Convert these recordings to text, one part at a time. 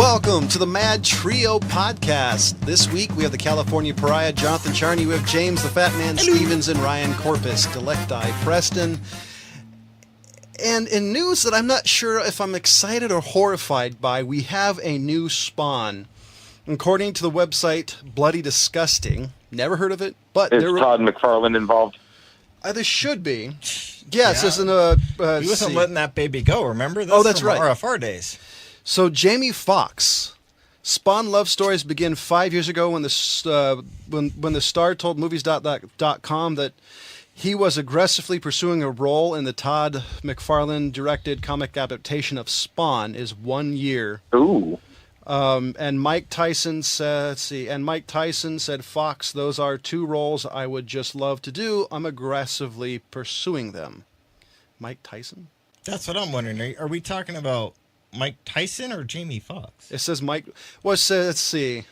Welcome to the MadTrio podcast. This week we have the California Pariah, Jonathan Charney. We have James the Fat Man Stevens and Ryan Corpus, Delecti Preston. And in news that I'm not sure if I'm excited or horrified by, we have a new Spawn. According to the website Bloody Disgusting, never heard of it, but is Todd McFarlane involved? There should be. Yes, Yeah. isn't He wasn't letting that baby go, remember? That's from right. RFR days. So Jamie Foxx. Spawn love stories begin 5 years ago when the star told movies.com that he was aggressively pursuing a role in the Todd McFarlane directed comic adaptation of Spawn is 1 year. Ooh. And Mike Tyson said, Fox, those are two roles I would just love to do. I'm aggressively pursuing them. Mike Tyson? That's what I'm wondering. Are we talking about Mike Tyson or Jamie Foxx? It says Mike. Well, let's see.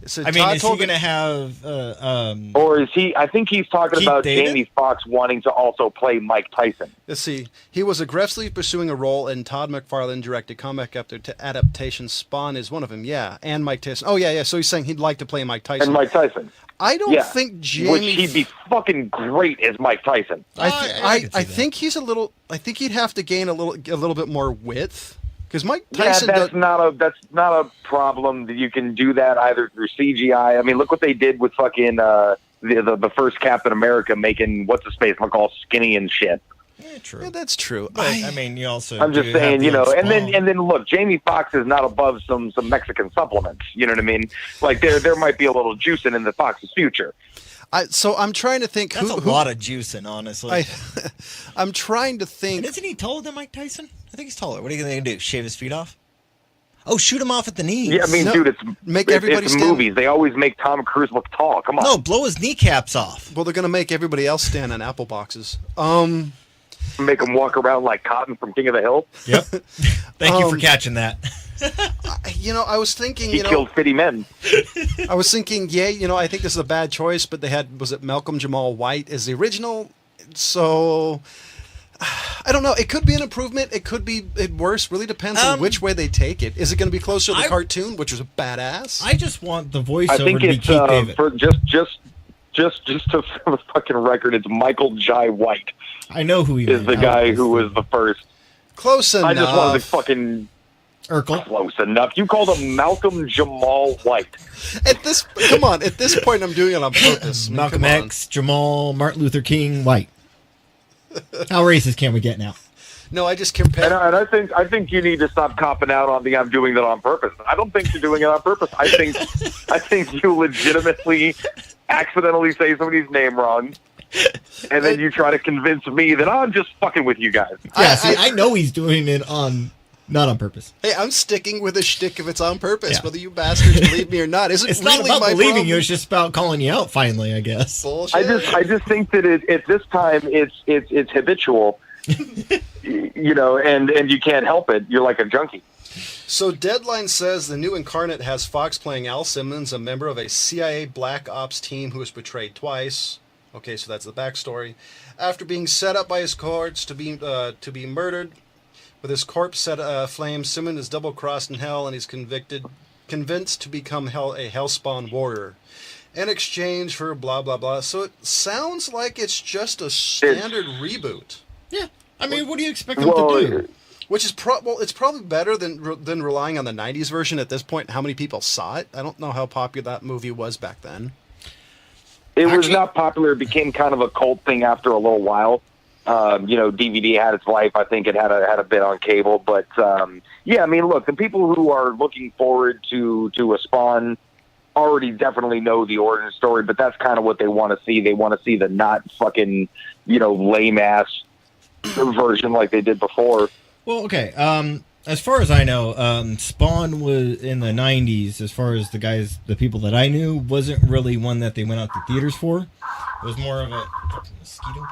It said, I mean, Todd is he going to have... Or is he... I think he's talking Keith about David? Jamie Foxx wanting to also play Mike Tyson. Let's see. He was aggressively pursuing a role in Todd McFarlane directed comic adaptation. Spawn is one of them. Yeah, and Mike Tyson. Oh yeah. So he's saying he'd like to play Mike Tyson. And Mike Tyson. I don't Yeah. think Jamie. Which he'd be fucking great as Mike Tyson. I think he's a little. I think he'd have to gain a little bit more width because Mike Tyson. Yeah, that's not a problem. That you can do that either through CGI. I mean, look what they did with fucking the first Captain America, making what's his face look all skinny and shit. Yeah, true. Yeah, that's true. But, I mean, you also... I'm just do saying, have you know, the and Spawn. then look, Jamie Foxx is not above some Mexican supplements. You know what I mean? Like there might be a little juicing in the Fox's future. So I'm trying to think. That's a lot of juicing, honestly. I'm trying to think. And isn't he taller than Mike Tyson? I think he's taller. What are you going to do? Shave his feet off? Oh, shoot him off at the knees. Yeah, I mean, No, dude, it's everybody it's stand. movies. They always make Tom Cruise look tall. Come on. No, blow his kneecaps off. Well, they're going to make everybody else stand on apple boxes. Make him walk around like Cotton from King of the Hill. Yep. Thank you for catching that. I was thinking, He killed 50 men. I was thinking, I think this is a bad choice, but they had, was it Malcolm Jamal White as the original? So, I don't know. It could be an improvement. It could be worse. Really depends on which way they take it. Is it going to be closer to the cartoon, which was a badass? I just want the I voiceover think to be it's Keith David. for just to for the fucking record, it's Michael Jai White I know who he is the guy who was the first. Close enough. I just wanted to fucking Urkel. close enough. You called him Malcolm Jamal White. At this point, I'm doing it on purpose. I mean, Malcolm come on. X, Jamal, Martin Luther King, White. How racist can we get now? No, I just compared. And I think you need to stop copping out on the I'm doing that on purpose. I don't think you're doing it on purpose. I think you legitimately accidentally say somebody's name wrong, and then you try to convince me that I'm just fucking with you guys. Yeah, I know he's doing it not on purpose. Hey, I'm sticking with a shtick if it's on purpose, Yeah. whether you bastards believe me or not. Isn't It's really not about my believing problem? you; it's just about calling you out. Finally, I guess. Bullshit. I just think that at this time it's habitual, you know, and you can't help it. You're like a junkie. So Deadline says the new Incarnate has Fox playing Al Simmons, a member of a CIA Black Ops team who was betrayed twice. Okay, so that's the backstory. After being set up by his cohorts to be murdered, with his corpse set aflame, Simmons is double-crossed in hell, and he's convinced to become a Hellspawn warrior in exchange for blah blah blah. So it sounds like it's just a standard reboot. Yeah, I mean, what do you expect them to do? Which is it's probably better than relying on the '90s version at this point. How many people saw it? I don't know how popular that movie was back then. It was not popular. It became kind of a cult thing after a little while. You know, DVD had its life. I think it had a bit on cable, but yeah. I mean, look, the people who are looking forward to a Spawn already definitely know the origin story, but that's kind of what they want to see. They want to see the not fucking, you know, lame ass version like they did before. Well, okay. As far as I know, Spawn was in the '90s. As far as the people that I knew, wasn't really one that they went out to theaters for. It was more of a mosquito.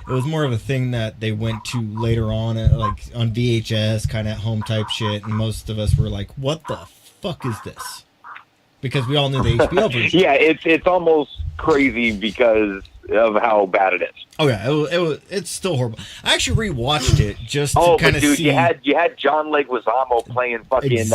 It was more of a thing that they went to later on, like on VHS, kind of at home type shit. And most of us were like, "What the fuck is this?" Because we all knew the HBO version. Yeah, it's almost crazy because how bad it is. Oh yeah, it's still horrible. I actually rewatched it just to kind of see. You had John Leguizamo playing fucking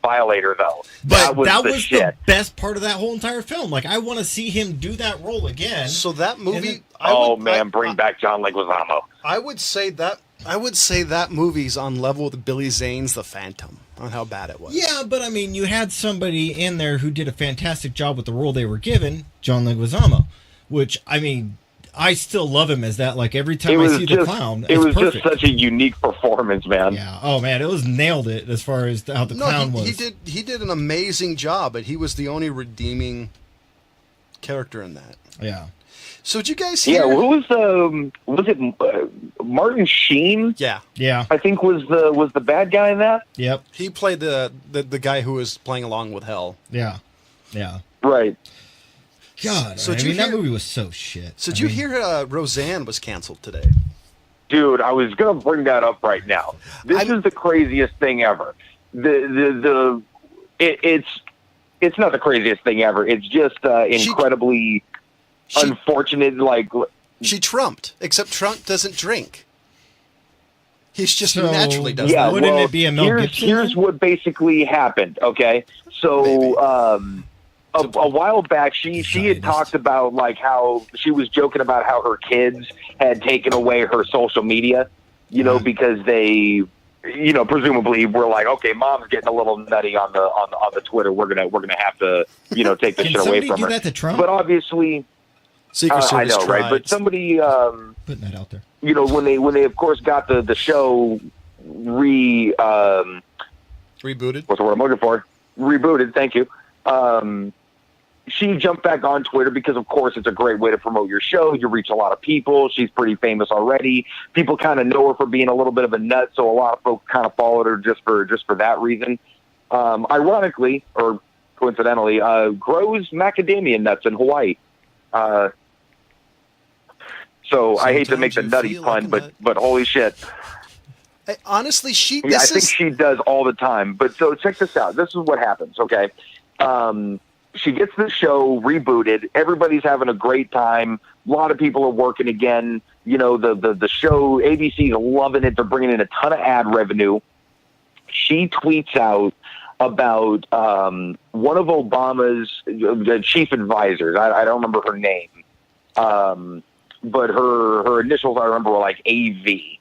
Violator though. But that was the best part of that whole entire film. Like, I want to see him do that role again. So that movie. Bring back John Leguizamo. I would say that movie's on level with Billy Zane's The Phantom on how bad it was. Yeah, but I mean, you had somebody in there who did a fantastic job with the role they were given, John Leguizamo, which, I mean, I still love him as that. Like, every time I see the clown, it was perfect. just such a unique performance, man. Yeah. Oh man, it was nailed it as far as how the clown was. He did an amazing job, but he was the only redeeming character in that. Yeah. So did you guys hear? Yeah, who was it Martin Sheen? Yeah. I think was the bad guy in that. Yep. He played the guy who was playing along with Hell. Yeah. Right. God, so that movie was so shit. So did you hear Roseanne was canceled today? Dude, I was gonna bring that up right now. This is the craziest thing ever. It's not the craziest thing ever. It's just incredibly unfortunate. Like, she trumped, except Trump doesn't drink. He's just naturally doesn't. Yeah, wouldn't it be a Mel Gibson? Here's what basically happened. Okay, so a while back, she had talked about like how she was joking about how her kids had taken away her social media, because they, presumably were like, okay, mom's getting a little nutty on the Twitter. We're gonna have to, take this shit away from her. Can somebody do that to Trump? But obviously, Secret Service I know, right? But somebody, putting that out there. when they of course got the show rebooted. What's the word I'm looking for? Rebooted. Thank you. She jumped back on Twitter because, of course, it's a great way to promote your show. You reach a lot of people. She's pretty famous already. People kind of know her for being a little bit of a nut, so a lot of folks kind of followed her just for that reason. Ironically, or coincidentally, grows macadamia nuts in Hawaii. So I hate to make the nutty pun, but holy shit. Honestly, I think she does all the time. But so check this out. This is what happens, okay? She gets the show rebooted. Everybody's having a great time. A lot of people are working again. The show, ABC's loving it. They're bringing in a ton of ad revenue. She tweets out about one of Obama's chief advisors. I don't remember her name. But her initials, I remember, were like AV.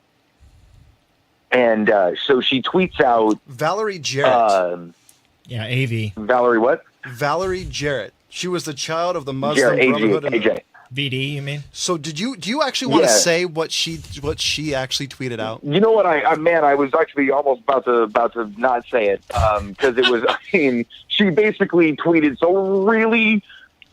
And so she tweets out... Valerie Jarrett. Yeah, AV. Valerie what? Valerie Jarrett. She was the child of the Muslim Brotherhood. AJ. VD, you mean? So do you actually want to say what she actually tweeted out? You know what? I was actually almost about to not say it because it was. I mean, she basically tweeted so really.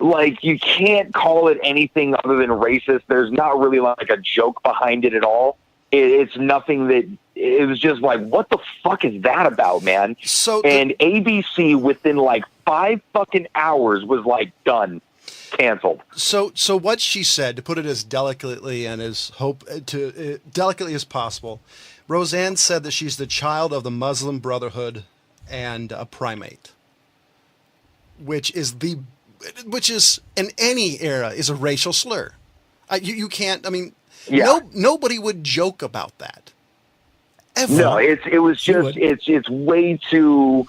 Like, you can't call it anything other than racist. There's not really like a joke behind it at all. It's nothing that. It was just like, what the fuck is that about, man? And ABC within like 5 fucking hours was like done, canceled. So what she said, to put it as delicately and as delicately as possible, Roseanne said that she's the child of the Muslim Brotherhood and a primate, which is in any era is a racial slur. You can't. I mean, nobody would joke about that. Ever. No, it's way too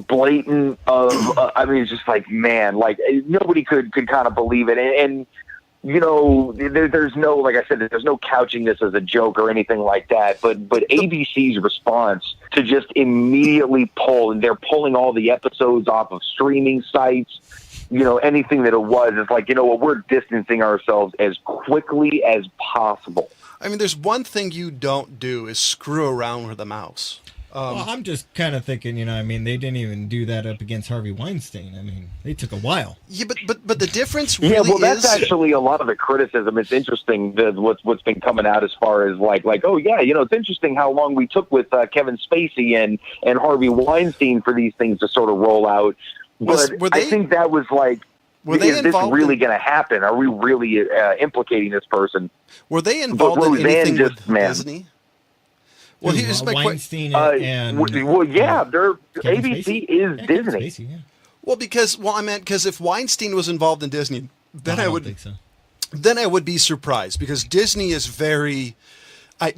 blatant. I mean, it's just like, man, like nobody could kind of believe it, and there's no, like I said, there's no couching this as a joke or anything like that. But ABC's response to just immediately pull, and they're pulling all the episodes off of streaming sites. Anything that it was, it's like, we're distancing ourselves as quickly as possible. I mean, there's one thing you don't do is screw around with a mouse. Well, I'm just kind of thinking, they didn't even do that up against Harvey Weinstein. I mean, they took a while. Yeah, but the difference really is... Yeah, well, that's actually a lot of the criticism. It's interesting what's been coming out as far as like, oh, yeah, it's interesting how long we took with Kevin Spacey and Harvey Weinstein for these things to sort of roll out. But I think that was like, is this really going to happen? Are we really implicating this person? Were they involved in anything with Disney? Well, here's my question. Well, yeah, ABC is Disney. Spacey, yeah. Well, because if Weinstein was involved in Disney, then I would think so. then I would be surprised, because Disney is very.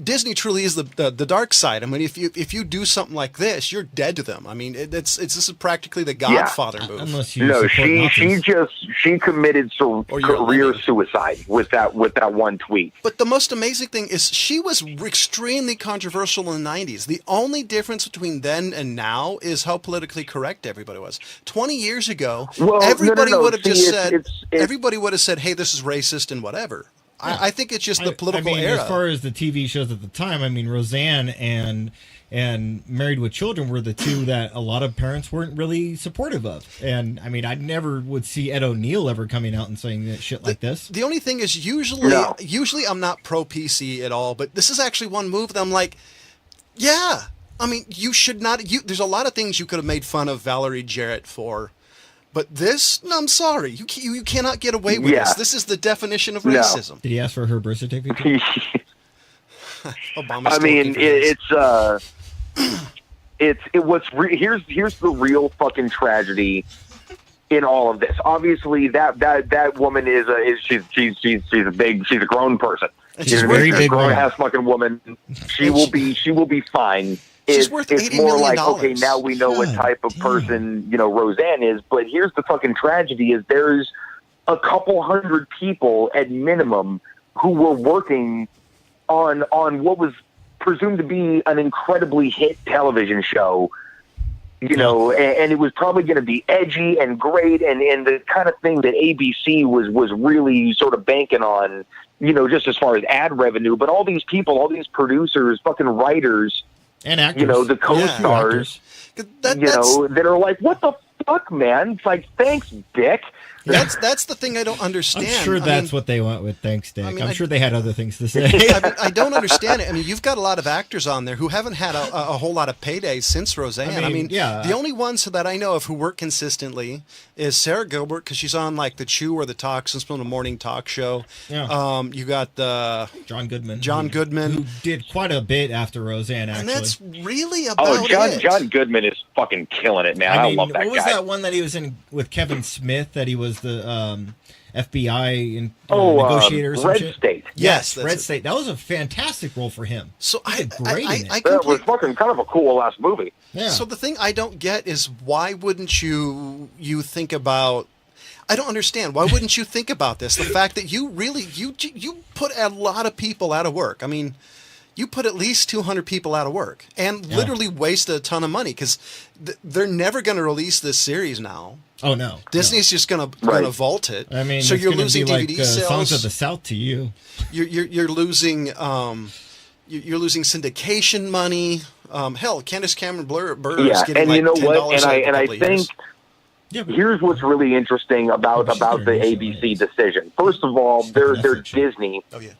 Disney truly is the dark side. I mean, if you do something like this, you're dead to them. I mean, this is practically the Godfather move. Unless you No, support she committed career suicide with that one tweet. But the most amazing thing is she was extremely controversial in the 90s. The only difference between then and now is how politically correct everybody was. 20 years ago, everybody would have just said, everybody would have said, hey, this is racist and whatever. Yeah. I think it's just the political era. As far as the TV shows at the time, I mean, Roseanne and Married with Children were the two that a lot of parents weren't really supportive of. And, I mean, I never would see Ed O'Neill ever coming out and saying that shit like this. The only thing is usually I'm not pro-PC at all, but this is actually one move that I'm like, yeah. I mean, you should not... there's a lot of things you could have made fun of Valerie Jarrett for. But this, no, I'm sorry. You cannot get away with this. This is the definition of racism. No. Did he ask for her birth certificate? I mean, here's the real fucking tragedy in all of this. Obviously, that woman she's a grown person. She's a very big grown ass fucking woman. She will be fine. She's worth $80 million. It's more like, okay, dollars. now we know what type of person, Roseanne is. But here's the fucking tragedy: is there's a couple hundred people at minimum who were working on what was presumed to be an incredibly hit television show. And it was probably going to be edgy and great, and the kind of thing that ABC was really sort of banking on, just as far as ad revenue. But all these people, all these producers, fucking writers. And actors. The co-stars, that are like, what the fuck, man? It's like, thanks, Dick. That's the thing I don't understand. I'm sure that's what they want with thanks, Dick. I'm sure they had other things to say. I don't understand it. I mean, you've got a lot of actors on there who haven't had a whole lot of paydays since Roseanne. I mean, the only ones that I know of who work consistently is Sarah Gilbert, because she's on like the Chew or the Toxins from the morning talk show. Yeah. You got John Goodman. Who did quite a bit after Roseanne, actually. And that's really about it. John Goodman is fucking killing it, man. I love that guy. What was that one that he was in with Kevin Smith, that he was the FBI negotiator or some Red shit? State. Yes, Red State. That was a fantastic role for him. So that was fucking kind of a cool last movie. Yeah. So the thing I don't get is, why wouldn't you think about... I don't understand. Why wouldn't you think about this? The fact that you put a lot of people out of work. I mean, you put at least 200 people out of work and literally wasted a ton of money, because they're never going to release this series now. Oh no! Disney's just gonna vault it. I mean, so you're losing like, DVD sales. Songs of the South to you. You're losing you're losing syndication money. Hell, Candace Cameron Bure is getting and like you know $10 what? And I think here's what's really interesting about the ABC decision. First of all, they're Disney. Oh yeah.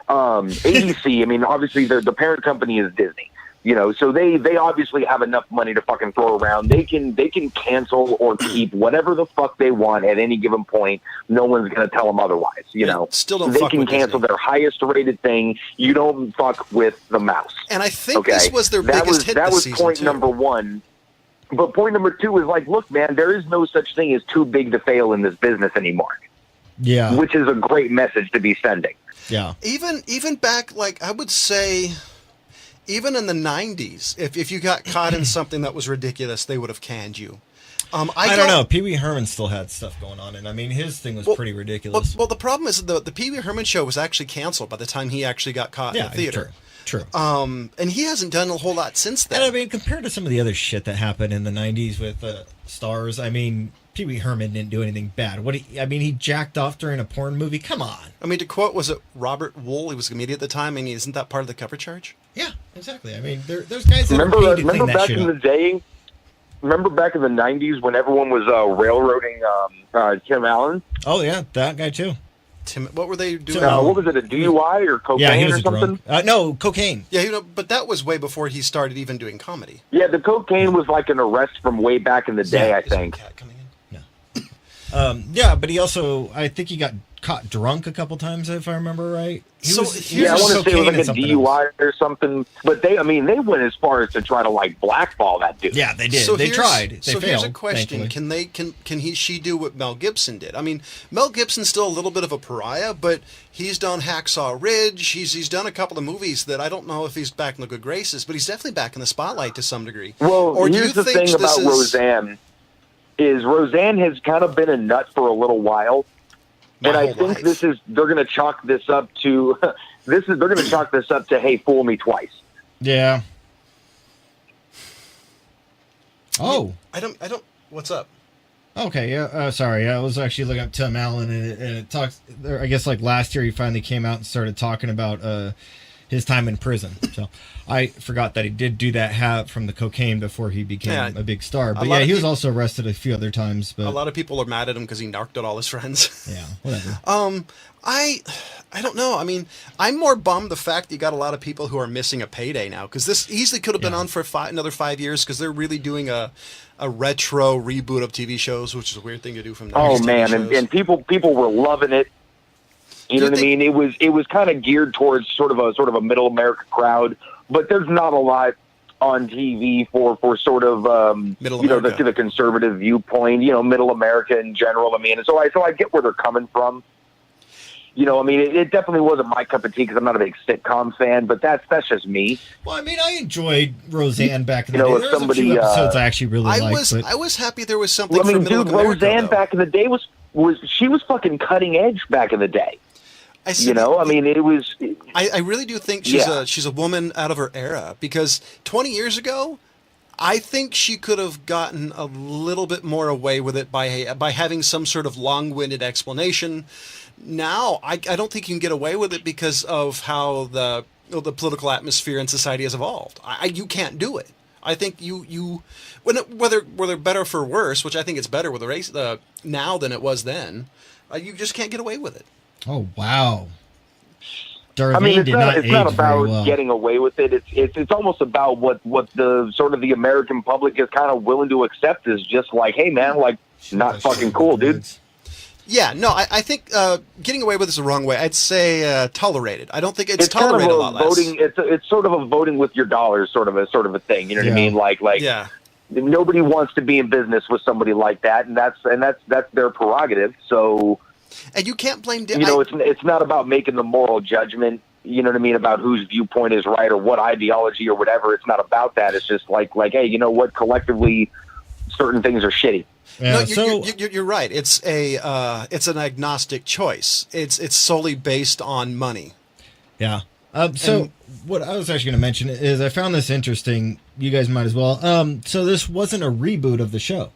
ABC. I mean, obviously the parent company is Disney. So they obviously have enough money to fucking throw around. They can cancel or keep whatever the fuck they want at any given point. No one's going to tell them otherwise. Still don't. They fuck can with cancel Disney. their highest rated thing. You don't fuck with the mouse. And I think this was their biggest hit. That this was season point too. number one. But point number two is like, look, man, there is no such thing as too big to fail in this business anymore. Yeah, which is a great message to be sending. Yeah, even back, like, I would say, even in the 90s, if you got caught in something that was ridiculous, they would have canned you. I don't know. Pee Wee Herman still had stuff going on, and I mean, his thing was pretty ridiculous. Well, the problem is the Pee Wee Herman show was actually canceled by the time he actually got caught in the theater. True. And he hasn't done a whole lot since then. And I mean, compared to some of the other shit that happened in the 90s with stars, I mean, Pee Wee Herman didn't do anything bad. He jacked off during a porn movie? Come on. I mean, to quote, was it Robert Wool? He was a comedian at the time, and isn't that part of the cover charge? Yeah, exactly. I mean, there's guys that are paid to clean that shit up. Remember back in the 90s when everyone was railroading Tim Allen? Oh, yeah, that guy too. What were they doing? What was it, a DUI or cocaine or something? No, cocaine. Yeah, but that was way before he started even doing comedy. Yeah, the cocaine was like an arrest from way back in the day, I think. No. Yeah, but he also, I think he got caught drunk a couple times, if I remember right. I want to say it was like a DUI or something. But they went as far as to try to like blackball that dude. Yeah, they did. So they tried. They so failed, here's a question: thankfully. Can she do what Mel Gibson did? I mean, Mel Gibson's still a little bit of a pariah, but he's done Hacksaw Ridge. He's done a couple of movies that I don't know if he's back in the good graces, but he's definitely back in the spotlight to some degree. Well, or do here's you the think thing about Roseanne. Roseanne has kind of been a nut for a little while, and I think they're going to chalk this up to hey, fool me twice. Yeah. Oh, I don't. What's up? Okay, yeah. Sorry, I was actually looking up Tim Allen, and it talks. I guess like last year, he finally came out and started talking about his time in prison. So I forgot that he did do that from the cocaine before he became a big star. But yeah, he was also arrested a few other times. But a lot of people are mad at him because he narked out all his friends. Yeah, whatever. I don't know. I mean, I'm more bummed the fact that you got a lot of people who are missing a payday now, because this easily could have been on for another 5 years, because they're really doing a retro reboot of TV shows, which is a weird thing to do from the Oh man, and people were loving it. You know what I mean? It was kind of geared towards sort of a middle America crowd, but there's not a lot on TV for sort of the conservative viewpoint. Middle America in general. I mean, so I get where they're coming from. I mean, it definitely wasn't my cup of tea because I'm not a big sitcom fan, but that's just me. Well, I mean, I enjoyed Roseanne back in the day. There was a few episodes I actually really liked. I was happy there was something. I mean, for Middle dude, America, Roseanne back in the day was fucking cutting edge back in the day. I mean, it was. I really do think she's a woman out of her era, because 20 years ago, I think she could have gotten a little bit more away with it by having some sort of long-winded explanation. Now, I don't think you can get away with it because of how the political atmosphere in society has evolved. You can't do it. I think whether better for worse, which I think it's better with the race now than it was then, you just can't get away with it. Oh wow! Darlene, I mean, it's not about getting away with it. It's almost about what the sort of the American public is kind of willing to accept is just like, hey man, like not fucking cool, dude. Yeah, no, I think getting away with it is the wrong way. I'd say tolerated. I don't think it's tolerated a lot less. It's sort of a voting with your dollars sort of a thing. You know what I mean? Like nobody wants to be in business with somebody like that, and that's their prerogative. So. And you can't blame. It's not about making the moral judgment. You know what I mean, about whose viewpoint is right or what ideology or whatever. It's not about that. It's just like hey, you know what? Collectively, certain things are shitty. Yeah, no, you're right. It's an agnostic choice. It's solely based on money. Yeah. So what I was actually going to mention is I found this interesting. You guys might as well. So this wasn't a reboot of the show.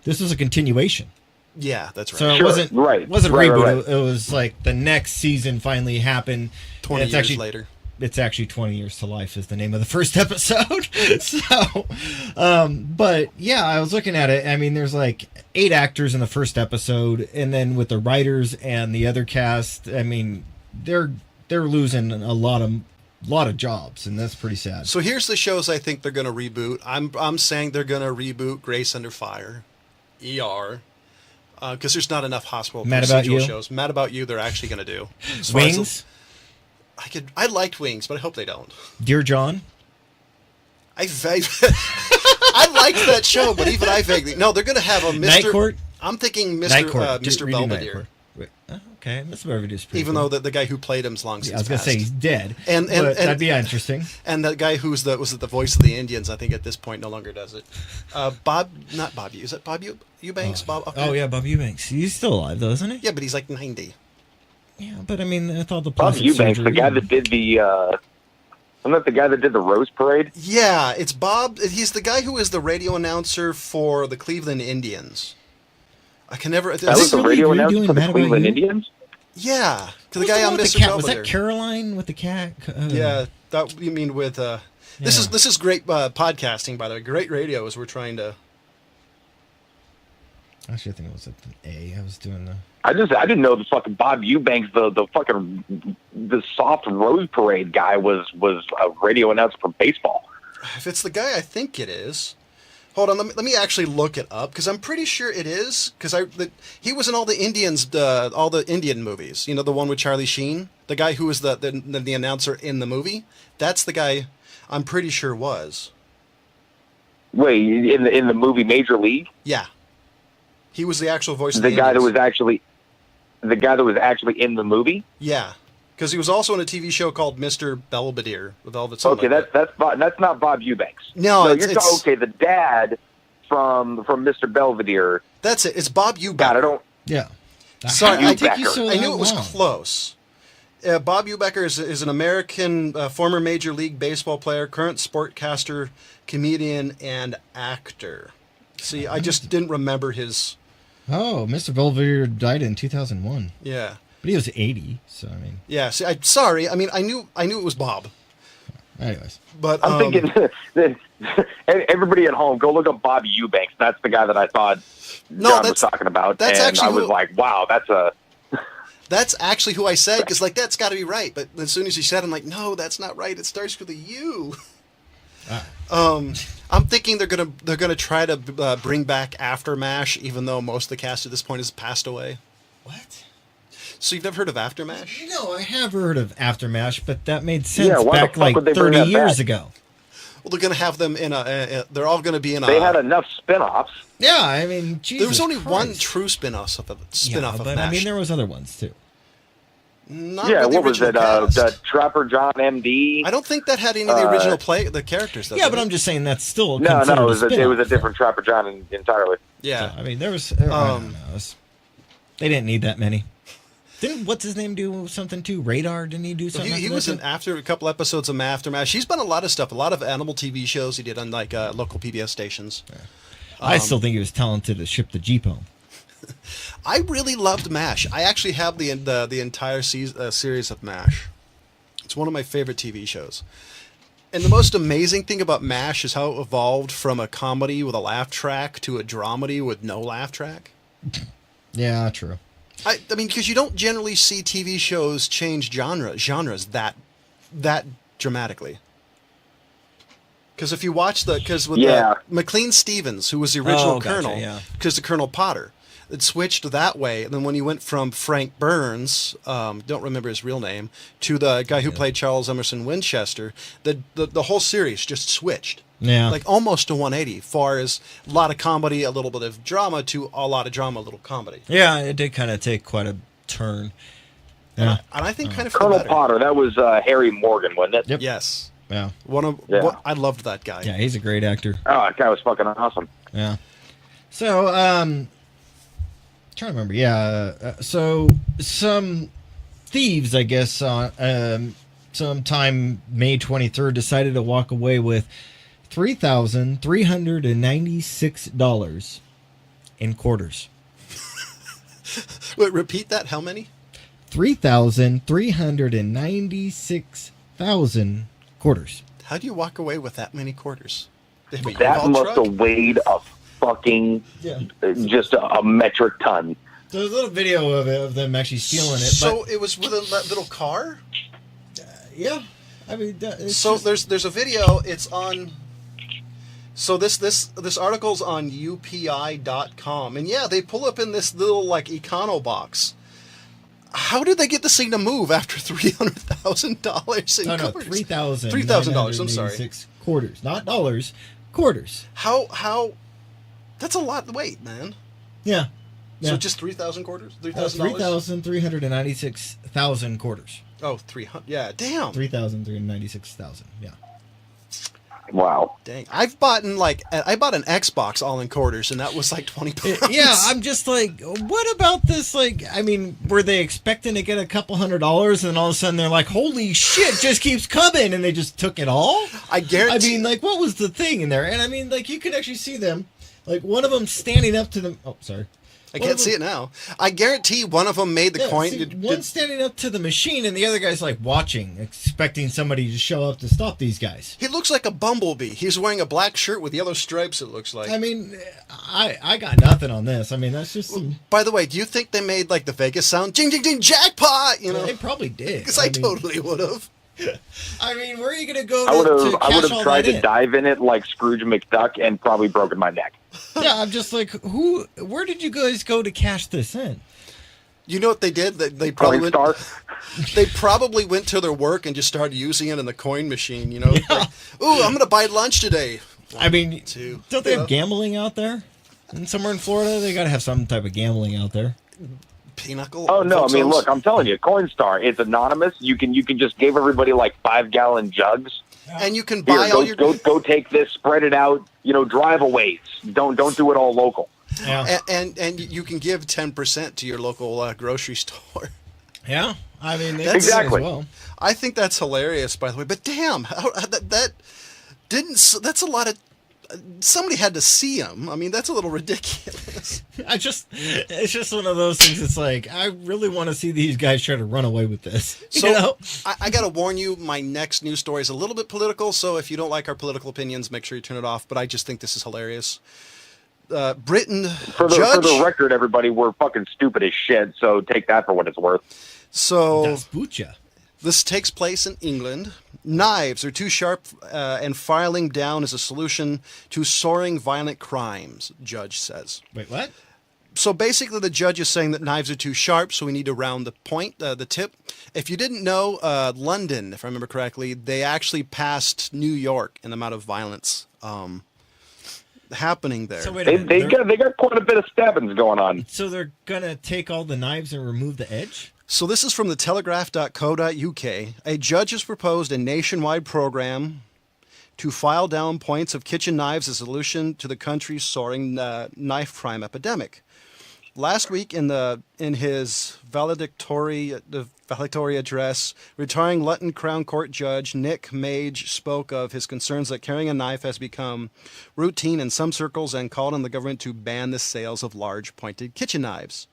This was a continuation. Yeah, that's right. So it wasn't a reboot. Right. It was like the next season finally happened. 20 years later. It's actually 20 Years to Life is the name of the first episode. So, but yeah, I was looking at it. I mean, there's like 8 actors in the first episode, and then with the writers and the other cast, I mean, they're losing a lot of jobs, and that's pretty sad. So here's the shows I think they're going to reboot. I'm saying they're going to reboot Grace Under Fire, ER. Because there's not enough hospital procedural shows. Mad About You, they're actually going to do. Wings? I liked Wings, but I hope they don't. Dear John? I liked that show, but even I vaguely... No, they're going to have a Mr. Night Court? I'm thinking Mr. Belvedere. Okay, Mr. Belvedere's pretty Even though the guy who played him's long since passed. I was going to say he's dead, and that'd be interesting. And that guy was the voice of the Indians, I think at this point no longer does it. Is that Bob Eubanks? Yeah, Bob Eubanks. He's still alive though, isn't he? Yeah, but he's like 90. Yeah, but I mean, I thought the Bob Eubanks, the guy that did the. I'm not the guy that did the Rose Parade. Yeah, it's Bob. He's the guy who is the radio announcer for the Cleveland Indians. I can never. That was the radio announcer for the Cleveland Indians. Yeah, to the guy on Mr. Belvedere. Was that Caroline with the cat? Yeah, that you mean with. This is great podcasting, by the way. Great radio as we're trying to. Actually, I think it was an A. I was doing the. I didn't know the fucking Bob Eubanks, the soft Rose Parade guy was a radio announcer for baseball. If it's the guy I think it is, Hold on, let me actually look it up because I'm pretty sure it is because he was in all the Indian movies. You know, the one with Charlie Sheen, the guy who was the announcer in the movie. That's the guy. I'm pretty sure was. Wait, in the movie Major League? Yeah, he was the actual voice of the the guy Indians. the guy that was actually in the movie. Yeah, because he was also in a TV show called Mr. Belvedere with all the. Okay, that's not Bob Eubanks. No, it's okay. The dad from Mr. Belvedere. That's it. It's Bob Eubanks. God, I don't. Yeah. Sorry, I think you saw I knew it was long. close. Bob Eubecker is an American former Major League Baseball player, current sportcaster, comedian, and actor. See, I just didn't remember his... Oh, Mr. Belvedere died in 2001. Yeah. But he was 80, so I mean... Yeah, see, sorry. I mean, I knew it was Bob. Anyways. But I'm thinking that everybody at home, go look up Bob Eubanks. That's the guy that I thought John was talking about. That's and actually I was like, wow, That's actually who I said, because, like, that's got to be right. But as soon as you said it, I'm like, no, that's not right. It starts with a U. I'm thinking they're gonna try to bring back After MASH, even though most of the cast at this point has passed away. What? So you've never heard of After MASH? No, I have heard of After MASH, but that made sense why back the fuck would like they bring 30 that years back? ago. Well, they're gonna have them in they're all gonna be in a. they had enough spin-offs. Yeah, I mean, Jesus There was only one Christ. true spin-off of Yeah, of but MASH. I mean, there was other ones too. Not Yeah, with the what was it? original cast. The Trapper John M.D. I don't think that had any of the original the characters. Though, Yeah, did but it? I'm just saying that's still No, considered it was a a different Trapper John entirely. Yeah. I mean, there was. I don't know, they didn't need that many. Didn't what's his name do something too? Radar? Didn't he do something? He was in after a couple episodes of After MASH. He's done a lot of stuff, a lot of animal TV shows he did on like local PBS stations. Yeah. I still think he was talented to ship the Jeep home. I really loved MASH. I actually have the entire series of MASH. It's one of my favorite TV shows. And the most amazing thing about MASH is how it evolved from a comedy with a laugh track to a dramedy with no laugh track. Yeah, true. I mean, because you don't generally see TV shows change genres that dramatically. Because if you watch McLean Stevens, who was the original Colonel, because the Colonel Potter, it switched that way. And then when you went from Frank Burns, don't remember his real name, to the guy who played Charles Emerson Winchester, the whole series just switched. Yeah. Like almost to 180, far as a lot of comedy, a little bit of drama, to a lot of drama, a little comedy. Yeah, it did kind of take quite a turn. Yeah. And I think kind of Colonel Potter, that was Harry Morgan, wasn't it? Yep. Yes. Yeah. I loved that guy. Yeah, he's a great actor. Oh, that guy was fucking awesome. Yeah. So, trying to remember. Yeah. So some thieves, I guess, sometime May 23rd, decided to walk away with $3,396 in quarters. Wait, repeat that. How many? 3,396,000 quarters. How do you walk away with that many quarters? That must have weighed a fucking, just a metric ton. There's a little video of them actually stealing it. So it was with a little car? Yeah. I mean, there's a video. It's on. So this article's on UPI.com, and yeah, they pull up in this little like Econo box. How did they get this thing to move after $300,000 in quarters? $3,000. I'm sorry. Quarters, not dollars. Quarters. How? That's a lot of weight, man. Yeah. So just 3,000 quarters? $3,000? 3,396,000 quarters. Oh, 300. Yeah, damn. 3,396,000. Yeah. Wow. Dang. I bought an Xbox all in quarters, and that was like 20 pounds. Yeah, I'm just like, what about this? Like, I mean, were they expecting to get a couple $100, and all of a sudden they're like, holy shit, just keeps coming, and they just took it all? I guarantee. I mean, like, what was the thing in there? And I mean, like, you could actually see them, like, one of them standing up to them. Oh, sorry. I can't see it now. I guarantee one of them made the coin. One standing up to the machine, and the other guy's like watching, expecting somebody to show up to stop these guys. He looks like a bumblebee. He's wearing a black shirt with yellow stripes, it looks like. I mean, I got nothing on this. I mean, that's just some... By the way, do you think they made like the Vegas sound? Jing, jing, jing, jackpot! You know? They probably did. Because I totally would have. I mean, where are you going to go I to would cash have all tried that to in? dive in it like Scrooge McDuck and probably broken my neck. Yeah, I'm just like, where did you guys go to cash this in? You know what they did? They probably Coinstar? they probably went to their work and just started using it in the coin machine. You know, like, ooh, I'm gonna buy lunch today. I mean, Two. don't they have gambling out there? And somewhere in Florida, they got to have some type of gambling out there. Pinochle. Oh no! I mean, Foxholes? look, I'm telling you, Coinstar. It's anonymous. You can just give everybody like 5-gallon jugs. And you can Here, buy all your go take this, spread it out. Drive-aways. Don't do it all local. Yeah. and you can give 10% to your local grocery store. Yeah. I mean, they Exactly. as well. I think that's hilarious, by the way. But damn, that's a lot of. Somebody had to see him. I mean, that's a little ridiculous. It's just one of those things. It's like, I really want to see these guys try to run away with this. So I got to warn you, my next news story is a little bit political. So if you don't like our political opinions, make sure you turn it off. But I just think this is hilarious. Britain For the record, everybody, we're fucking stupid as shit. So take that for what it's worth. So Das Bucha. this takes place in England. Knives are too sharp, and filing down is a solution to soaring violent crimes, judge says. Wait, what? So basically, the judge is saying that knives are too sharp, so we need to round the point, the tip. If you didn't know, London, if I remember correctly, they actually passed New York in the amount of violence happening there. So wait a They minute. got quite a bit of stabbings going on. So they're going to take all the knives and remove the edge? So this is from the telegraph.co.uk. A judge has proposed a nationwide program to file down points of kitchen knives as a solution to the country's soaring knife crime epidemic. Last week, in his valedictory address, retiring Luton Crown Court Judge Nick Mage spoke of his concerns that carrying a knife has become routine in some circles and called on the government to ban the sales of large pointed kitchen knives.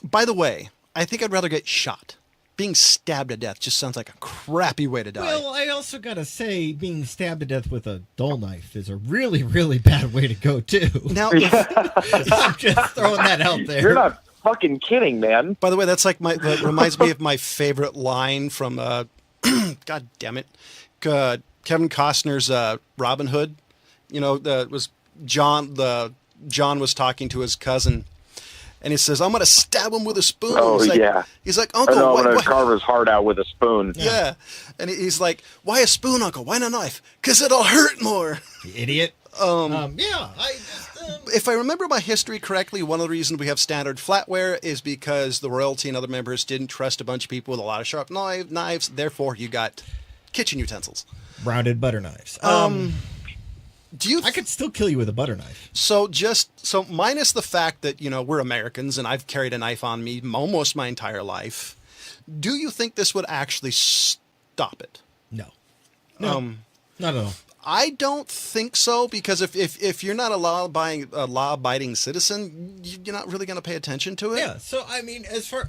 By the way, I think I'd rather get shot. Being stabbed to death just sounds like a crappy way to die. Well, I also got to say, being stabbed to death with a dull knife is a really, really bad way to go, too. Now, I'm just throwing that out there. You're not fucking kidding, man. by the way, that's like that reminds me of my favorite line from, God damn it, Kevin Costner's Robin Hood. You know, John was talking to his cousin. And he says, "I'm going to stab him with a spoon." Oh, he's like, yeah. He's like, I "Uncle, know, I'm why?" gonna carve his heart out with a spoon. Yeah. And he's like, "Why a spoon, Uncle? Why not a knife? 'Cause it'll hurt more." You idiot. Yeah. If I remember my history correctly, one of the reasons we have standard flatware is because the royalty and other members didn't trust a bunch of people with a lot of sharp knives. Therefore, you got kitchen utensils. Rounded butter knives. I could still kill you with a butter knife. So minus the fact that, we're Americans and I've carried a knife on me almost my entire life, do you think this would actually stop it? No. Not at all. I don't think so, because if you're not a law-abiding citizen, you're not really going to pay attention to it. Yeah. So I mean, so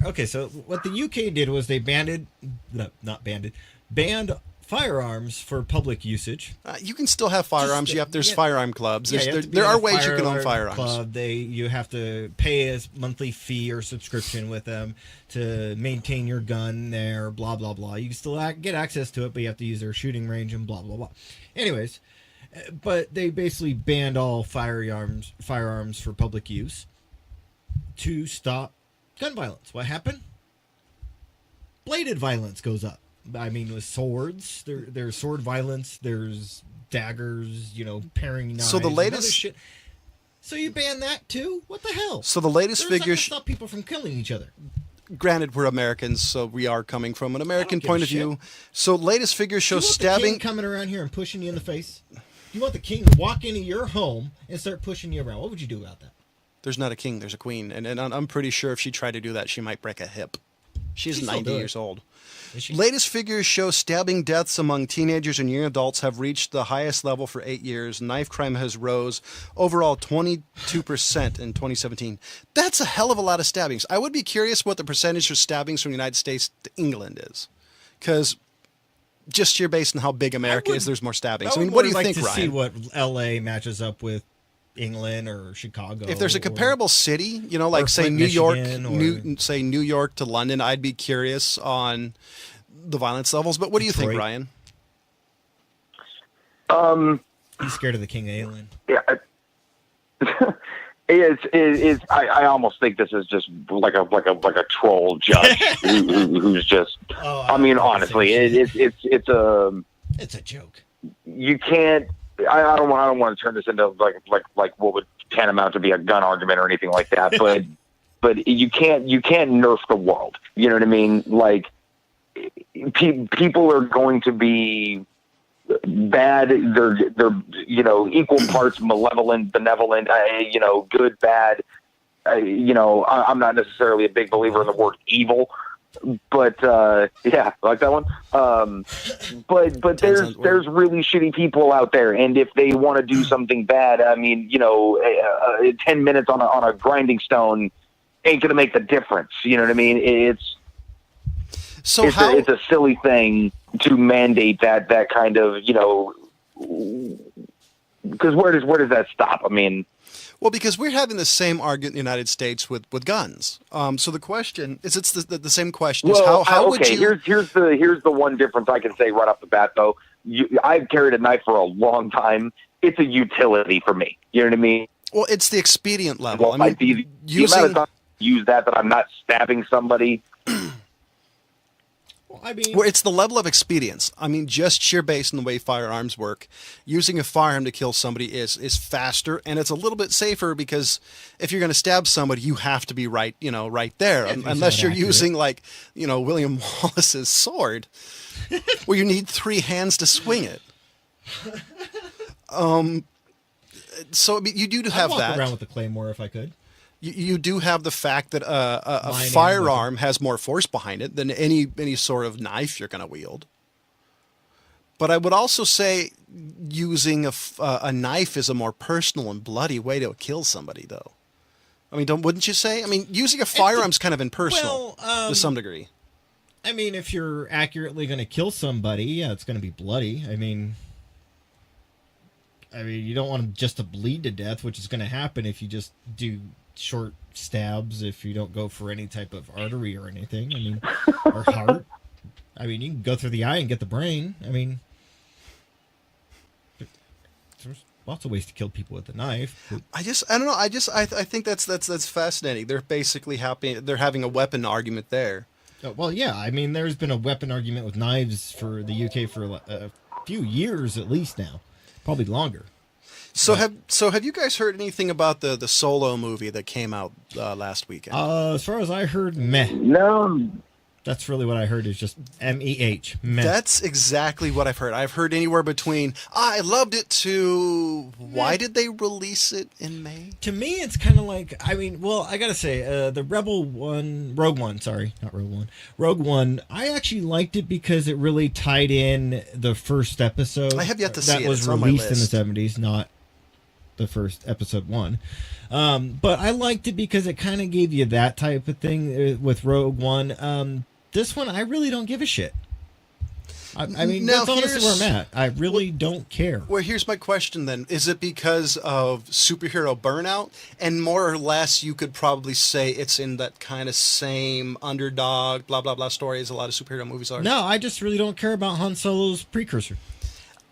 what the UK did was they banned firearms for public usage. You can still have firearms. There's firearm clubs. There a are ways you can own firearms. Club. You have to pay a monthly fee or subscription with them to maintain your gun there. Blah blah blah. You can still get access to it, but you have to use their shooting range and blah blah blah. Anyways, but they basically banned all firearms for public use to stop gun violence. What happened? Bladed violence goes up. I mean, with swords, there's sword violence, there's daggers, paring knives. So the latest shit. So you ban that too? What the hell? So the latest figures stop people from killing each other. Granted, we're Americans, so we are coming from an American point of view. So latest figures show stabbing. The king coming around here and pushing you in the face. You want the king to walk into your home and start pushing you around? What would you do about that? There's not a king, there's a queen, and I'm pretty sure if she tried to do that, she might break a hip. She's 90 years old. Latest figures show stabbing deaths among teenagers and young adults have reached the highest level for 8 years. Knife crime has rose overall 22% in 2017. That's a hell of a lot of stabbings. I would be curious what the percentage of stabbings from the United States to England is, because just based on how big America is, there's more stabbings. I mean, what do you think, Ryan? I would like to see what LA matches up with England or Chicago. If there's a comparable city, like say Flint, New York, Michigan, New York to London, I'd be curious on the violence levels. But what do you think, Ryan? He's scared of the King of England. Yeah. I almost think this is just like a troll judge who's just. I mean, honestly, it's a joke. You can't. I don't want to turn this into like what would tantamount to be a gun argument or anything like that. But you can't nerf the world. You know what I mean? Like people are going to be bad. They're equal parts malevolent, benevolent. Good, bad. I'm not necessarily a big believer in the word evil, but yeah, like that one. But there's really shitty people out there, and if they want to do something bad, I mean, 10 minutes on a grinding stone ain't gonna make the difference. You know what I mean? It's a silly thing to mandate that kind of, because where does that stop? I mean, well, because we're having the same argument in the United States with guns. So the question is, it's the same question. Well, how would you? Here's the one difference I can say right off the bat, though. I've carried a knife for a long time. It's a utility for me. You know what I mean? Well, it's the expedient level. Well, the amount of time I use that I'm not stabbing somebody. I mean, well, it's the level of expedience. I mean, just sheer based on the way firearms work, using a firearm to kill somebody is faster, and it's a little bit safer because if you're going to stab somebody, you have to be right there, unless you're using William Wallace's sword, where you need 3 hands to swing it. So I mean, you do have I'd walk that. around with a claymore if I could. You do have the fact that a firearm has more force behind it than any sort of knife you're going to wield. But I would also say using a knife is a more personal and bloody way to kill somebody, though. I mean, wouldn't you say? I mean, using a firearm's kind of impersonal to some degree. I mean, if you're accurately going to kill somebody, yeah, it's going to be bloody. I mean, you don't want them just to bleed to death, which is going to happen if you just do short stabs, if you don't go for any type of artery or anything. I mean, or heart. I mean, you can go through the eye and get the brain. I mean, there's lots of ways to kill people with a knife. But I don't know. I think that's fascinating. They're basically they're having a weapon argument there. Well, yeah. I mean, there's been a weapon argument with knives for the UK for a few years at least now, probably longer. So have you guys heard anything about the Solo movie that came out last weekend? As far as I heard, meh. No. That's really what I heard is just MEH. Meh. That's exactly what I've heard. I've heard anywhere between I loved it to why did they release it in May? To me, it's kind of like, I mean, well, I gotta say, the Rogue One, I actually liked it because it really tied in the first episode. I have yet to see it. That was released in the 70s, not the first episode 1. But I liked it because it kind of gave you that type of thing with Rogue One. This one, I really don't give a shit. I mean, that's honestly where I'm at. I really don't care. Well, here's my question then. Is it because of superhero burnout? And more or less, you could probably say it's in that kind of same underdog, blah, blah, blah story as a lot of superhero movies are. No, I just really don't care about Han Solo's precursor.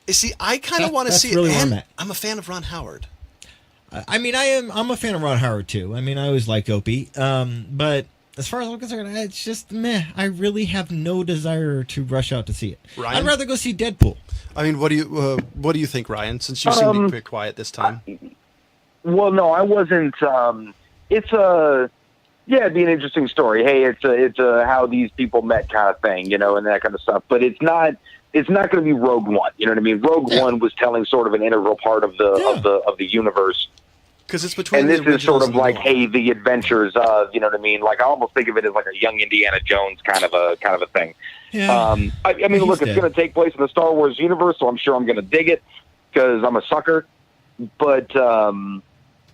You see, I kind of want to see really it. And I'm a fan of Ron Howard. I mean, I'm a fan of Ron Howard, too. I mean, I always liked Opie. But as far as I'm concerned, it's just meh. I really have no desire to rush out to see it. Ryan? I'd rather go see Deadpool. I mean, what do you think, Ryan? Since you seem to be pretty quiet this time. Well, no, I wasn't. It'd be an interesting story. Hey, it's a how these people met kind of thing, and that kind of stuff. But it's not going to be Rogue One. You know what I mean? Rogue One was telling sort of an integral part of the universe. Because it's between. And this is sort of like, hey, the adventures of, you know what I mean? Like I almost think of it as like a young Indiana Jones kind of a thing. Yeah. I mean, look, it's going to take place in the Star Wars universe, so I'm sure I'm going to dig it because I'm a sucker. But I'm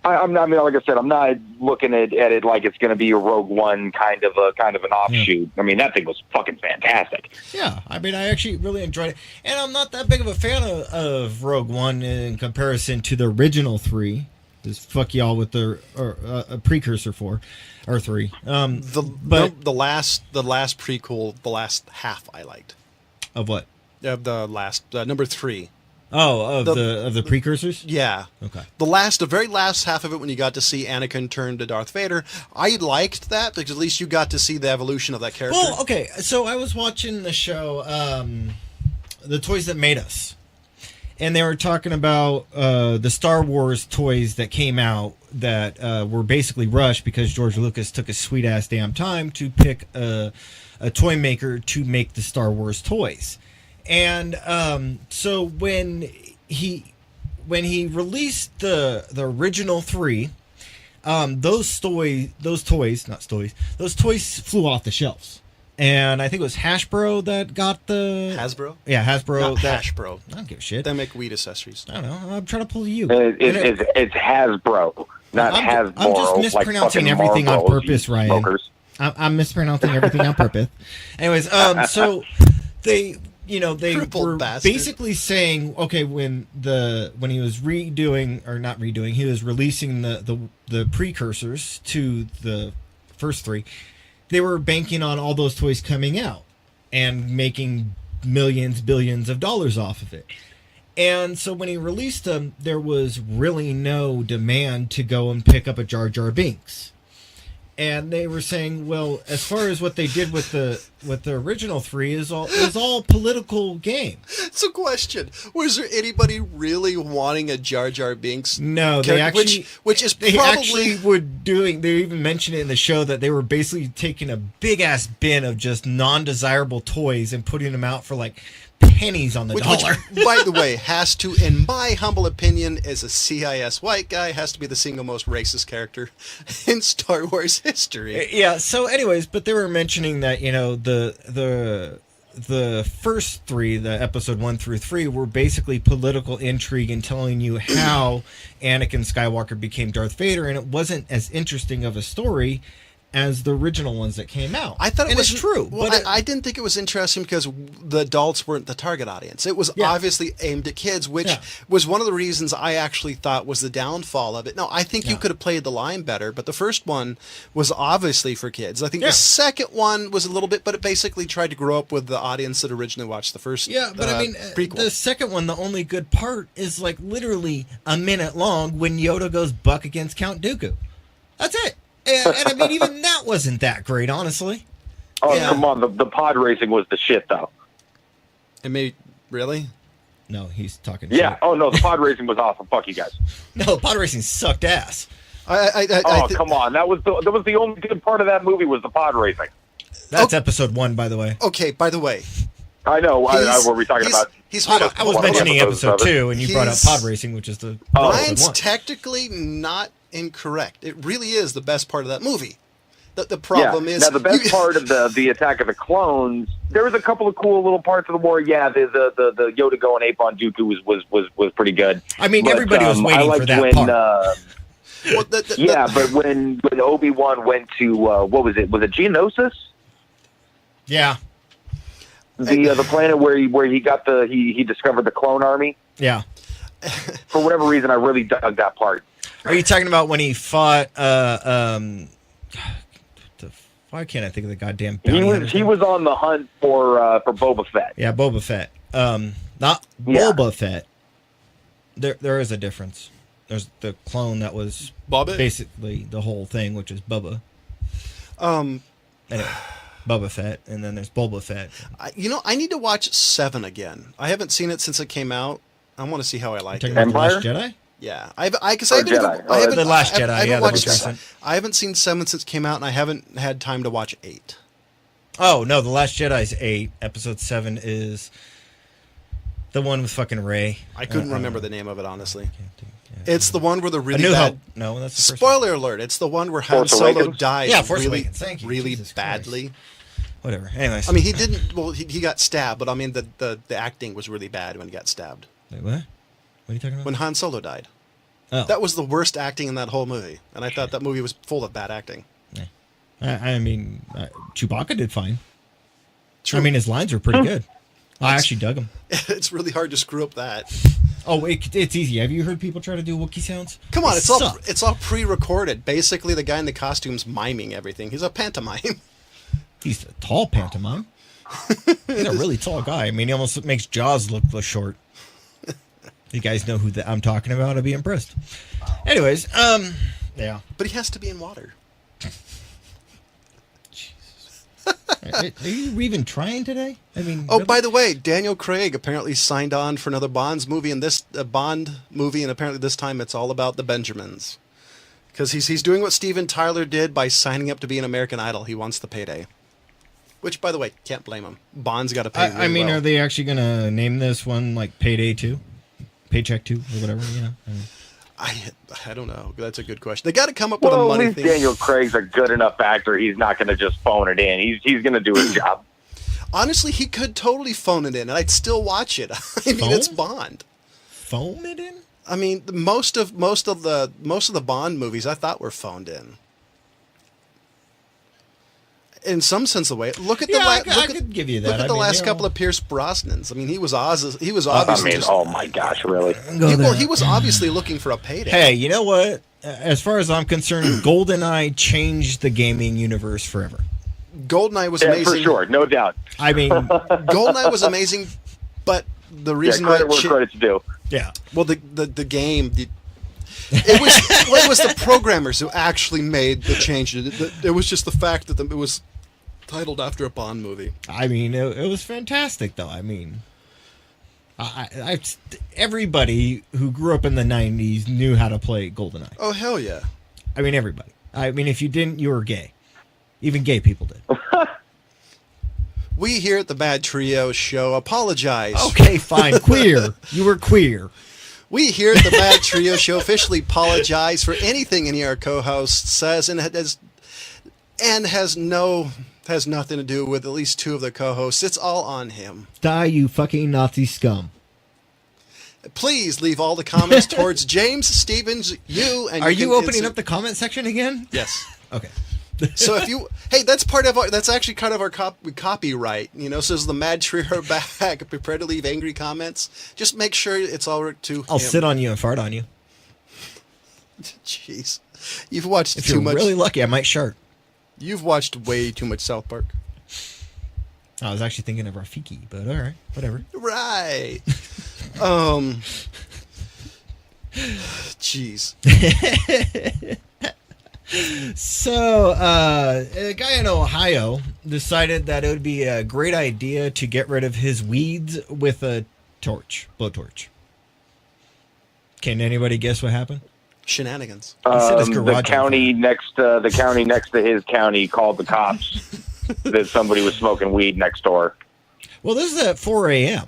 not. I mean, like I said, I'm not looking at it like it's going to be a Rogue One kind of an offshoot. I mean, that thing was fucking fantastic. Yeah, I mean, I actually really enjoyed it, and I'm not that big of a fan of Rogue One in comparison to the original 3. This fuck y'all with a precursor 4 or 3. The last prequel, the last half I liked. Of what? The last number 3. Oh, of the precursors? Yeah. Okay. The very last half of it, when you got to see Anakin turn to Darth Vader, I liked that because at least you got to see the evolution of that character. Well, okay, so I was watching the show, The Toys That Made Us, and they were talking about the Star Wars toys that came out that were basically rushed because George Lucas took a sweet-ass damn time to pick a toy maker to make the Star Wars toys. And so when he released the original 3, those toys flew off the shelves. And I think it was Hasbro that got the Hasbro. Yeah, Hasbro. Not Hasbro. I don't give a shit. They make weed accessories. I don't know. I'm trying to pull you. It's Hasbro, not Hasbro. I'm just mispronouncing like everything Marlboro, on purpose, Ryan. I'm mispronouncing everything on purpose. Anyways, so they Triple were bastard. basically saying, okay, when he was he was releasing the precursors to the first 3, they were banking on all those toys coming out and making millions, billions of dollars off of it. And so when he released them, there was really no demand to go and pick up a Jar Jar Binks. And they were saying, well, as far as what they did with the original 3 is all political game. It's a question. Was there anybody really wanting a Jar Jar Binks? No, they actually, which is they probably actually were doing. They even mentioned it in the show that they were basically taking a big ass bin of just non-desirable toys and putting them out for like pennies on the dollar. Which, by the way, has to, in my humble opinion, as a CIS white guy, has to be the single most racist character in Star Wars history. Yeah. So, anyways, but they were mentioning that the first 3, the episode 1 through 3, were basically political intrigue and telling you how Anakin Skywalker became Darth Vader, and it wasn't as interesting of a story as the original ones that came out. I thought it was true, well, but I didn't think it was interesting because the adults weren't the target audience. It was obviously aimed at kids, which was one of the reasons I actually thought was the downfall of it. No, I think you could have played the line better, but the first one was obviously for kids. I think the second one was a little bit, but it basically tried to grow up with the audience that originally watched the first. Yeah, but I mean, prequel. The second one, the only good part is like literally a minute long when Yoda goes buck against Count Dooku. That's it. And I mean, even that wasn't that great, honestly. Oh, come on. The pod racing was the shit, though. It made... Really? No, he's talking shit. Yeah, oh, no, the pod racing was awesome. Fuck you guys. No, pod racing sucked ass. Come on. That was the only good part of that movie was the pod racing. That's episode 1, by the way. Okay, by the way. I know. What were we talking about? I was mentioning episode 2, and you brought up pod racing, which is the... Ryan's technically not incorrect. It really is the best part of that movie. The problem is... Now, the best part of the Attack of the Clones, there was a couple of cool little parts of the war. Yeah, the Yoda going ape on Dooku was pretty good. I mean, everybody was waiting for that part. But when Obi-Wan went to, what was it? Was it Geonosis? Yeah. The planet where he got he discovered the clone army. Yeah. For whatever reason, I really dug that part. Are you talking about when he fought? Why can't I think of the goddamn? He was on the hunt for Boba Fett. Yeah, Boba Fett. Not Boba Fett. There is a difference. There's the clone that was basically the whole thing, which is Bubba. Anyway, Boba Fett, and then there's Boba Fett. I need to watch 7 again. I haven't seen it since it came out. I want to see how I like it. Empire? The Last Jedi? Yeah, I haven't The Last Jedi. I haven't seen 7 since it came out, and I haven't had time to watch 8. Oh no, The Last Jedi's 8. Episode 7 is the one with fucking Rey. I couldn't remember the name of it, honestly. It's the one where the really bad... Hope. No, that's the first Spoiler alert! It's the one where Han Solo dies. Yeah, Force Awakens. Thank you. Really Jesus badly. Christ. Whatever. Anyways, I mean, he didn't. Well, he got stabbed, but I mean, the acting was really bad when he got stabbed. Wait, what? What are you talking about? When Han Solo died. Oh. That was the worst acting in that whole movie, and I thought that movie was full of bad acting. Yeah. I mean, Chewbacca did fine. True. I mean, his lines were pretty good. I actually dug him. It's really hard to screw up that. Oh, it's easy. Have you heard people try to do Wookiee sounds? Come on, They it's all pre-recorded. Basically, the guy in the costume's miming everything. He's a pantomime. He's a tall pantomime. He's a really tall guy. I mean, he almost makes Jaws look short. You guys know who I'm talking about? I'd be impressed. Anyways, yeah. But he has to be in water. Are you even trying today? I mean, oh, really? by the way, Daniel Craig apparently signed on for another Bond movie, and apparently this time it's all about the Benjamins, because he's doing what Steven Tyler did by signing up to be an American Idol. He wants the payday, which, by the way, can't blame him. Bond's got to pay. I mean, are they actually going to name this one like Payday 2, Paycheck 2, or whatever? You know. I don't know. That's a good question. They got to come up with a money at least thing. Daniel Craig's a good enough actor. He's not going to just phone it in. He's going to do his job. Honestly, he could totally phone it in, and I'd still watch it. I mean, it's Bond. Phone it in? I mean, most of the Bond movies I thought were phoned in. In some sense of the way, look at I could give you that. Look at the last couple of Pierce Brosnans. I mean, he was obviously. oh my gosh, really? He was obviously looking for a payday. Hey, you know what? As far as I'm concerned, GoldenEye changed the gaming universe forever. GoldenEye was amazing, for sure, no doubt. I mean, GoldenEye was amazing, but the reason credit where credit's due. Yeah. Well, the game. It was the programmers who actually made the change. It was just the fact that it was titled after a Bond movie. I mean, it was fantastic, though. I mean, everybody who grew up in the 90s knew how to play GoldenEye. Oh, hell yeah. I mean, everybody. I mean, if you didn't, you were gay. Even gay people did. We here at the MadTrio show apologize. Okay, fine. Queer. You were queer. We here at the MadTrio show officially apologize for anything any of our co-host says and has nothing to do with at least two of the co-hosts. It's all on him. Die, you fucking Nazi scum. Please leave all the comments towards James Stevens, you, and Are you opening up the comment section again? Yes. Okay. So that's actually kind of our copyright, you know, says the MadTrio back, prepare to leave angry comments. Just make sure it's all to I'll him. sit on you and fart on you. Jeez. You've watched if too you're much. Really lucky, I might shart. You've watched way too much South Park. I was actually thinking of Rafiki, but all right, whatever. Right. Jeez. So, a guy in Ohio decided that it would be a great idea to get rid of his weeds with a blowtorch. Can anybody guess what happened? Shenanigans. The county next to his county called the cops that somebody was smoking weed next door. Well, this is at 4 a.m.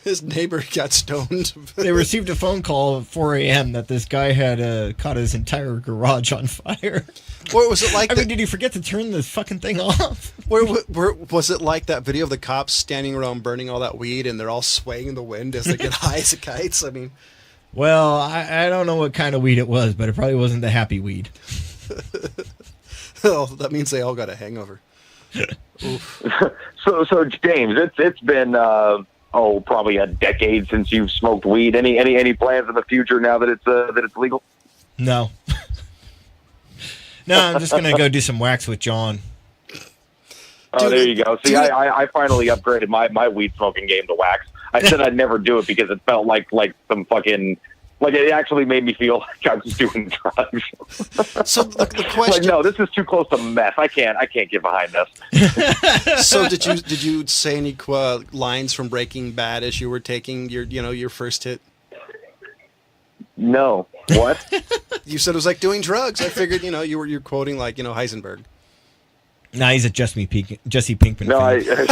His neighbor got stoned. They received a phone call at 4 a.m. that this guy had caught his entire garage on fire. Or was it like? I mean, did he forget to turn this fucking thing off? Where was it like that video of the cops standing around burning all that weed and they're all swaying in the wind as they get high as kites? I mean, well, I don't know what kind of weed it was, but it probably wasn't the happy weed. Oh, that means they all got a hangover. So James, it's been probably a decade since you've smoked weed. Any plans in the future now that it's legal? No. No, I'm just gonna go do some wax with John. Oh, there you go. See, I finally upgraded my weed smoking game to wax. I said I'd never do it because it felt like some fucking. Like, it actually made me feel like I was doing drugs. So the question... Like, no, this is too close to meth. I can't get behind this. So did you say any lines from Breaking Bad as you were taking your first hit? No. What? You said it was like doing drugs. I figured, you're quoting like, Heisenberg. Nah, he's a Jesse Pinkman fan.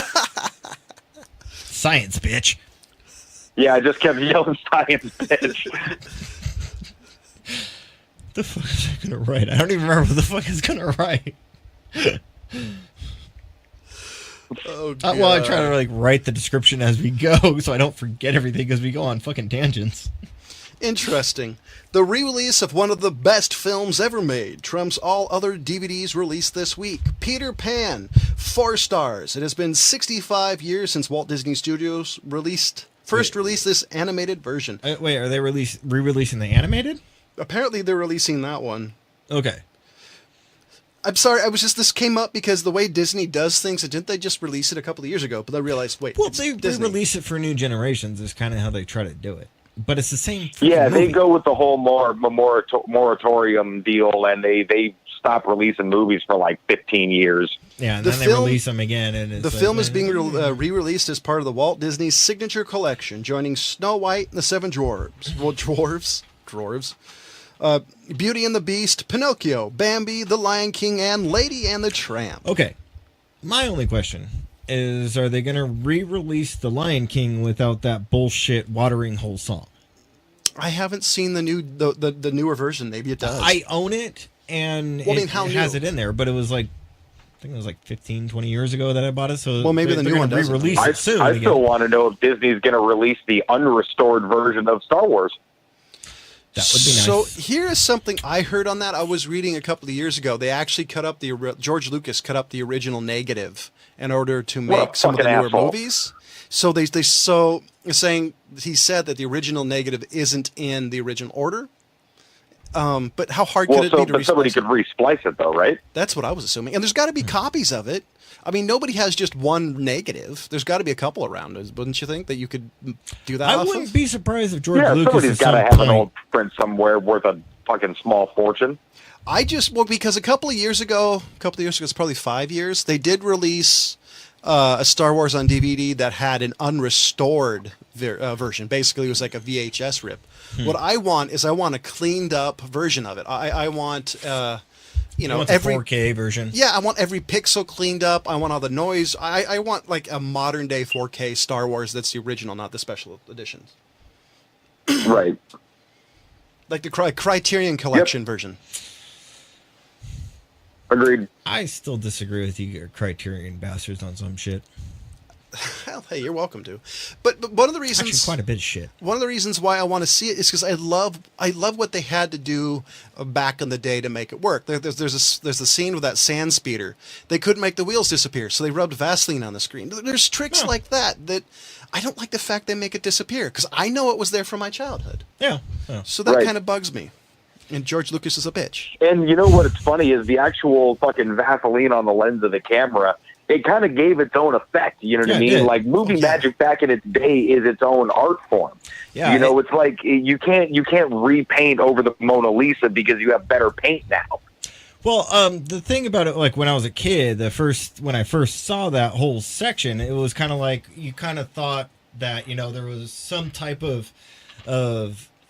Science, bitch. Yeah, I just kept yelling science, bitch. What the fuck is I going to write? I don't even remember what the fuck is going to write. Oh, God. Well, I try to write the description as we go so I don't forget everything as we go on fucking tangents. Interesting. The re-release of one of the best films ever made trumps all other DVDs released this week. Peter Pan, 4 stars. It has been 65 years since Walt Disney Studios released first released this animated version. Wait, are they re-releasing the animated? Apparently, they're releasing that one. Okay. I'm sorry, this came up because the way Disney does things, didn't they just release it a couple of years ago? But I realized, wait, well, they release it for new generations is kind of how they try to do it. But it's the same. Yeah, movie. they go with the whole moratorium deal, and they stop releasing movies for like 15 years. Yeah, and then they release them again. And the film is being re-released as part of the Walt Disney Signature Collection, joining Snow White and the Seven Dwarves. Well, dwarves. Beauty and the Beast, Pinocchio, Bambi, The Lion King, and Lady and the Tramp. Okay. My only question is, are they going to re-release The Lion King without that bullshit Watering Hole song? I haven't seen the newer version. Maybe it does. I own it, and it has it in there, but it was like, I think it was like 15, 20 years ago that I bought it. So maybe the new one does. Re-release it soon. I still want to know if Disney's going to release the unrestored version of Star Wars. That would be nice. So here is something I heard on that. I was reading a couple of years ago. They actually George Lucas cut up the original negative in order to make some of the newer movies. So he said that the original negative isn't in the original order. But how hard could it be to but somebody could resplice it though, right? That's what I was assuming. And there's got to be copies of it. I mean, nobody has just one negative. There's got to be a couple around, wouldn't you think, that you could do that? I wouldn't be surprised if George Lucas. Somebody's got to have an old print somewhere worth a fucking small fortune. Because a couple of years ago, it's probably 5 years, they did release a Star Wars on DVD that had an unrestored version. Basically, it was like a VHS rip. What I want is a cleaned up version of it. I want. Every 4K version. Yeah, I want every pixel cleaned up. I want all the noise. I want like a modern day 4K Star Wars that's the original, not the special editions. Right. Like the Criterion Collection version. Agreed. I still disagree with you Criterion bastards on some shit. Hell, hey, you're welcome to. But one of the reasons, actually, quite a bit of shit. One of the reasons why I want to see it is because I love what they had to do back in the day to make it work. There's a scene with that sand speeder. They couldn't make the wheels disappear, so they rubbed Vaseline on the screen. There's tricks like that I don't like the fact they make it disappear because I know it was there from my childhood. Yeah. So that kind of bugs me. And George Lucas is a bitch. And you know what's funny is the actual fucking Vaseline on the lens of the camera. It kind of gave its own effect, you know what I mean? Like movie magic back in its day is its own art form. Yeah, it's like you can't repaint over the Mona Lisa because you have better paint now. Well, the thing about it, like when I was a kid, when I first saw that whole section, it was kind of like you kind of thought that there was some type of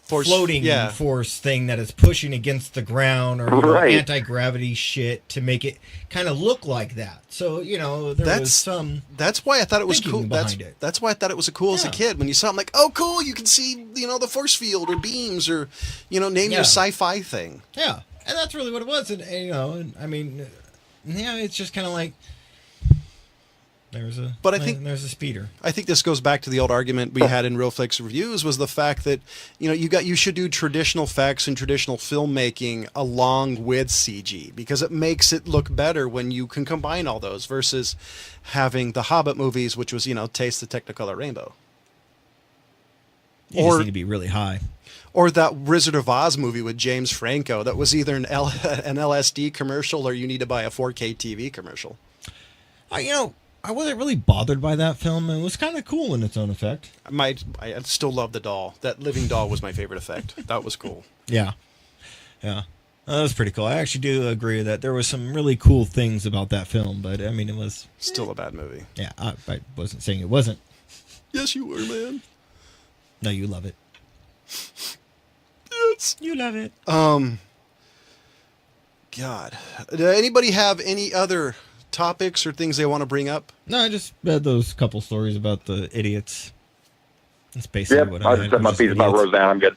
floating force thing that is pushing against the ground or anti-gravity shit to make it kind of look like that. So, was some that's why I thought it was cool. That's why I thought it was cool as a kid. When you saw it, I'm like, oh, cool, you can see, the force field or beams or, name your sci-fi thing. Yeah, and that's really what it was. And I mean, it's just kind of like, there's a speeder. I think this goes back to the old argument we had in Real Flicks Reviews was the fact that you should do traditional effects and traditional filmmaking along with CG because it makes it look better when you can combine all those versus having the Hobbit movies, which was Taste the Technicolor Rainbow. You just need to be really high. Or that Wizard of Oz movie with James Franco that was either an LSD commercial or you need to buy a 4K TV commercial. I wasn't really bothered by that film. It was kind of cool in its own effect. I still love the doll. That living doll was my favorite effect. That was cool. Yeah. That was pretty cool. I actually do agree that there was some really cool things about that film, but I mean, it was still a bad movie. Yeah, I wasn't saying it wasn't. Yes, you were, man. No, you love it. Yes, you love it. God, does anybody have any other topics or things they want to bring up? No, I just read those couple stories about the idiots. That's basically what I had. I just said my piece about Roseanne. I'm good.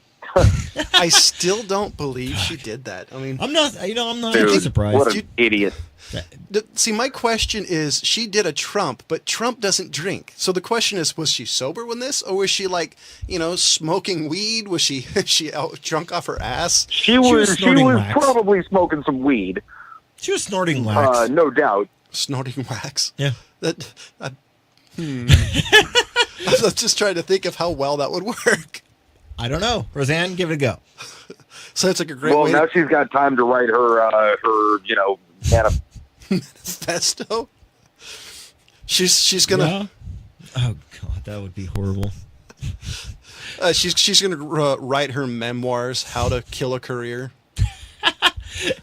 I still don't believe she did that. I mean, I'm not surprised. What an idiot. See, my question is, she did a Trump, but Trump doesn't drink. So the question is, was she sober when this, or was she like, smoking weed? Was she drunk off her ass? She was probably smoking some weed. She was snorting wax. No doubt. Snorting wax. Yeah. I'm just trying to think of how well that would work. I don't know. Roseanne, give it a go. So it's like a great Well, way now she's got time to write her manifesto. She's gonna. Yeah. Oh God, that would be horrible. She's gonna write her memoirs, How to Kill a Career.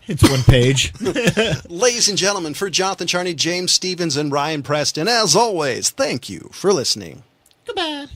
It's one page. Ladies and gentlemen, for Jonathan Charney, James Stevens, and Ryan Preston, as always, thank you for listening. Goodbye.